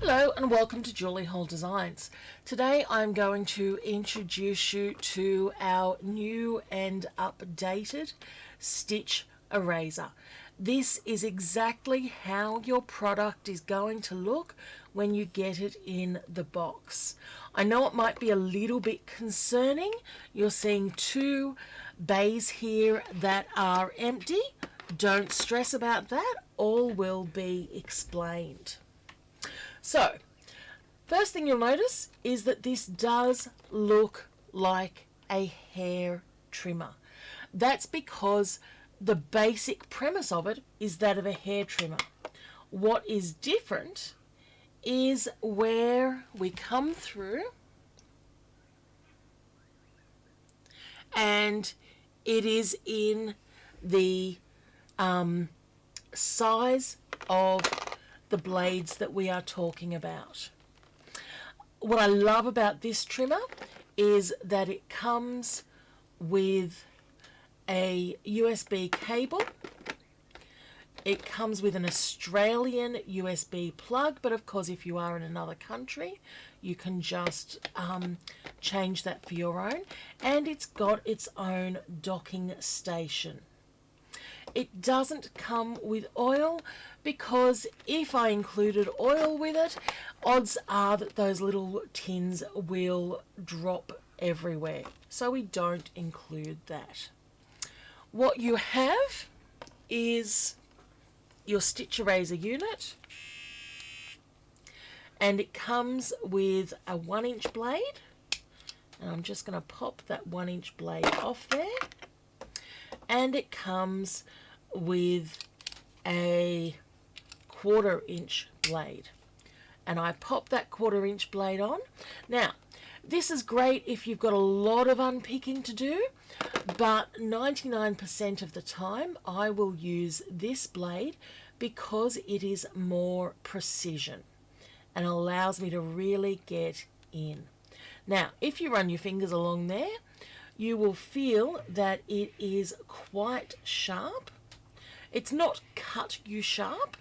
Hello and welcome to Julie Hall Designs. Today I'm going to introduce you to our new and updated stitch eraser. This is exactly how your product is going to look when you get it in the box. I know it might be a little bit concerning. You're seeing two bays here that are empty. Don't stress about that. All will be explained. So, first thing you'll notice is that this does look like a hair trimmer. That's because the basic premise of it is that of a hair trimmer. What is different is where we come through and it is in the size of the blades that we are talking about. What I love about this trimmer is that it comes with a USB cable. It comes with an Australian USB plug, but of course if you are in another country you can just change that for your own, and it's got its own docking station. It doesn't come with oil because if I included oil with it, odds are that those little tins will drop everywhere. So we don't include that. What you have is your stitch eraser unit, and it comes with a 1-inch blade. And I'm just going to pop that 1-inch blade off there. And it comes with a 1/4-inch blade, and I pop that 1/4-inch blade on. Now this is great if you've got a lot of unpicking to do, but 99% of the time I will use this blade because it is more precision and allows me to really get in. Now if you run your fingers along there, you will feel that it is quite sharp. It's not cut you sharp,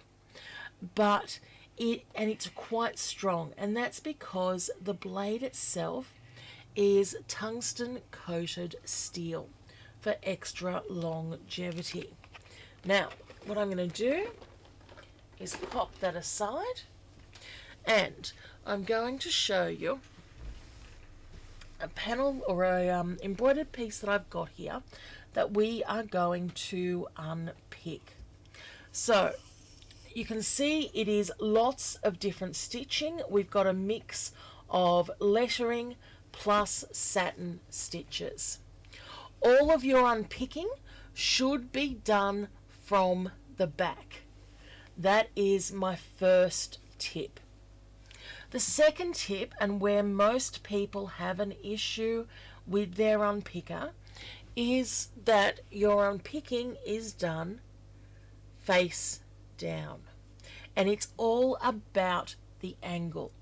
but it's quite strong, and that's because the blade itself is tungsten coated steel for extra longevity. Now what I'm going to do is pop that aside, and I'm going to show you a panel or a embroidered piece that I've got here that we are going to unpick. So you can see it is lots of different stitching. We've got a mix of lettering plus satin stitches. All of your unpicking should be done from the back. That is my first tip. The second tip, and where most people have an issue with their unpicker, is that your unpicking is done face down. And it's all about the angle.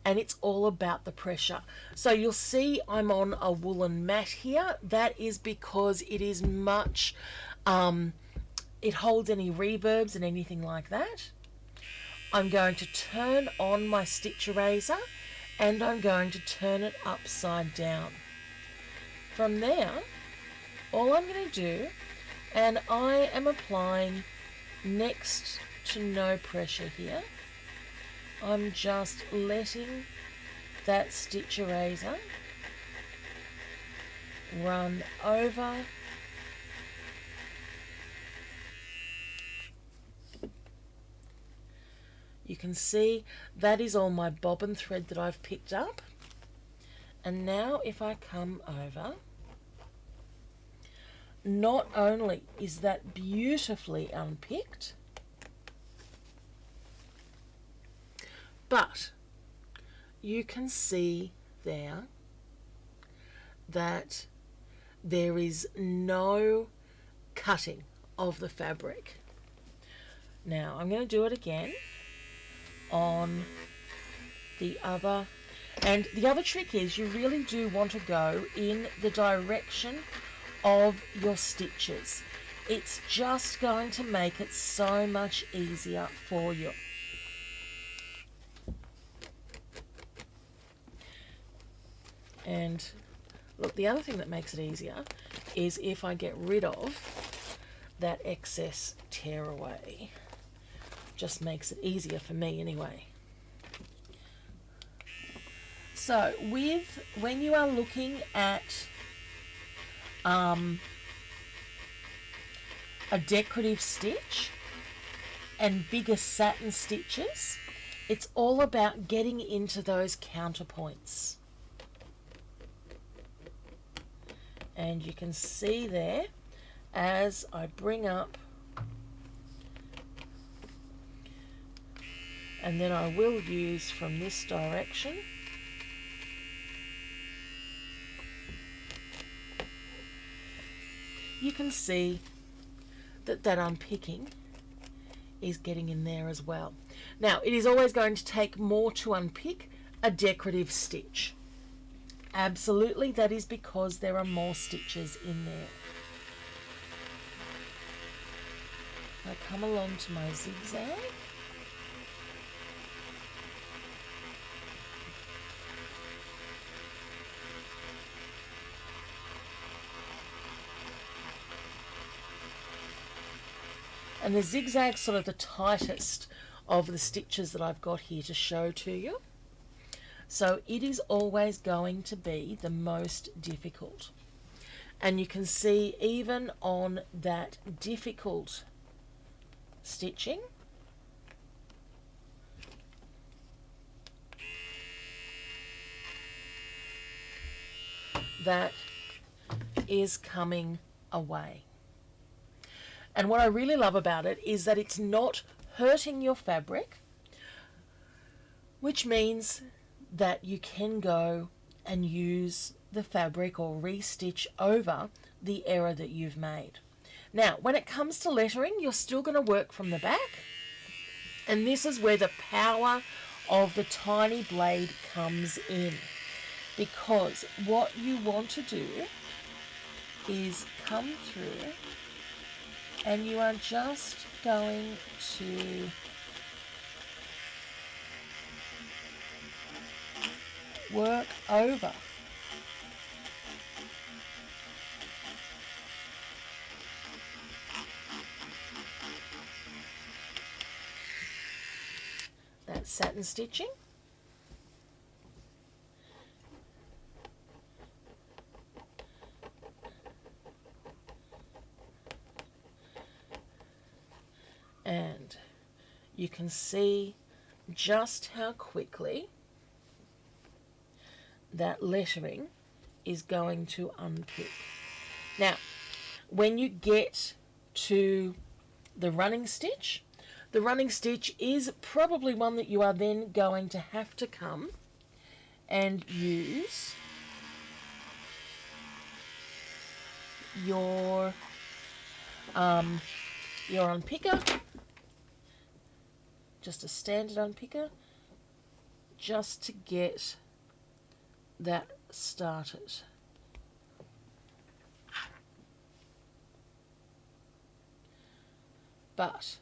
And it's all about the pressure. So you'll see I'm on a woolen mat here. That is because it is much, it holds any reverbs and anything like that. I'm going to turn on my stitch eraser and I'm going to turn it upside down. From there, all I'm going to do, and I am applying next to no pressure here, I'm just letting that stitch eraser run over You can see that is all my bobbin thread that I've picked up. And now if I come over, not only is that beautifully unpicked, but you can see there that there is no cutting of the fabric. Now I'm going to do it again on the other, and the other trick is you really do want to go in the direction of your stitches. It's just going to make it so much easier for you. And look, the other thing that makes it easier is if I get rid of that excess tear away. Just makes it easier for me anyway. So when you are looking at a decorative stitch and bigger satin stitches, it's all about getting into those counterpoints. And you can see there, as I bring up, and then I will use from this direction, you can see that unpicking is getting in there as well. Now, it is always going to take more to unpick a decorative stitch. Absolutely, that is because there are more stitches in there. I come along to my zigzag. And the zigzag's sort of the tightest of the stitches that I've got here to show to you. So it is always going to be the most difficult. And you can see even on that difficult stitching, that is coming away. And what I really love about it is that it's not hurting your fabric, which means that you can go and use the fabric or restitch over the error that you've made. Now, when it comes to lettering, you're still going to work from the back, and this is where the power of the tiny blade comes in, because what you want to do is come through and you are just going to work over that satin stitching. And you can see just how quickly that lettering is going to unpick. Now, when you get to the running stitch is probably one that you are then going to have to come and use your unpicker, just a standard unpicker, just to get that started. But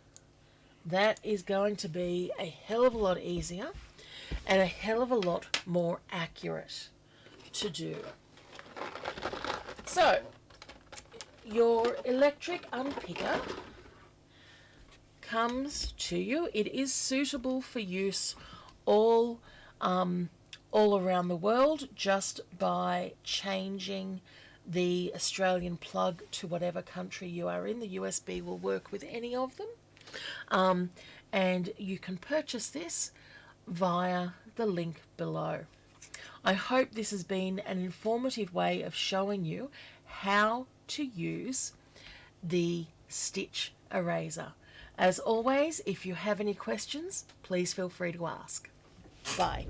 that is going to be a hell of a lot easier and a hell of a lot more accurate to do. So, your electric unpicker comes to you. It is suitable for use all around the world, just by changing the Australian plug to whatever country you are in. The USB will work with any of them. And you can purchase this via the link below. I hope this has been an informative way of showing you how to use the stitch eraser. As always, if you have any questions, please feel free to ask. Bye.